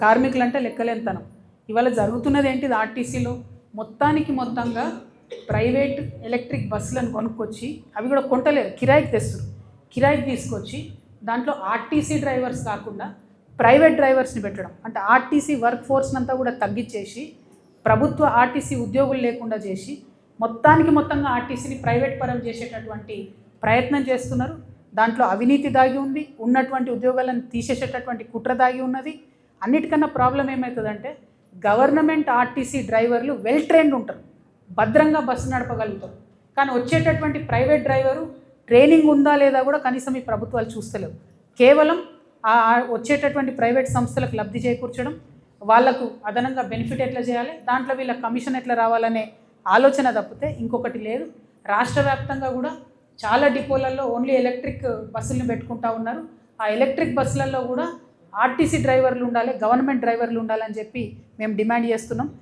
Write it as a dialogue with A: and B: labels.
A: కార్మికులు అంటే లెక్కలేనితనం. ఇవాళ జరుగుతున్నది ఏంటిది ఆర్టీసీలో మొత్తంగా ప్రైవేట్ ఎలక్ట్రిక్ బస్సులను కొనుక్కొచ్చి అవి కూడా కొంటలేరు, కిరాయికి తెస్తారు. కిరాయికి తీసుకొచ్చి దాంట్లో ఆర్టీసీ డ్రైవర్స్ కాకుండా ప్రైవేట్ డ్రైవర్స్ని పెట్టడం, అంటే ఆర్టీసీ వర్క్ ఫోర్స్ని అంతా కూడా తగ్గించేసి ప్రభుత్వ ఆర్టీసీ ఉద్యోగులు లేకుండా చేసి మొత్తంగా ఆర్టీసీని ప్రైవేట్ పరం చేసేటటువంటి ప్రయత్నం చేస్తున్నారు. దాంట్లో అవినీతి దాగి ఉంది, ఉన్నటువంటి ఉద్యోగాలను తీసేసేటటువంటి కుట్ర దాగి ఉన్నది. అన్నిటికన్నా ప్రాబ్లం ఏమవుతుందంటే గవర్నమెంట్ ఆర్టీసీ డ్రైవర్లు వెల్ ట్రైన్డ్ ఉంటారు, భద్రంగా బస్సు నడపగలుగుతారు. కానీ వచ్చేటటువంటి ప్రైవేట్ డ్రైవరు ట్రైనింగ్ ఉందా లేదా కూడా కనీసం ఈ ప్రభుత్వాలు చూస్తలేవు. కేవలం వచ్చేటటువంటి ప్రైవేట్ సంస్థలకు లబ్ధి చేకూర్చడం, వాళ్లకు అదనంగా బెనిఫిట్ ఎట్లా చేయాలి, దాంట్లో వీళ్ళ కమిషన్ ఎట్లా రావాలనే ఆలోచన తప్పితే ఇంకొకటి లేదు. రాష్ట్ర వ్యాప్తంగా కూడా చాలా డిపోలలో ఓన్లీ ఎలక్ట్రిక్ బస్సులను పెట్టుకుంటా ఉన్నారు. ఆ ఎలక్ట్రిక్ బస్సులలో కూడా ఆర్టీసీ డ్రైవర్లు ఉండాలి, గవర్నమెంట్ డ్రైవర్లు ఉండాలని చెప్పి మేము డిమాండ్ చేస్తున్నాం.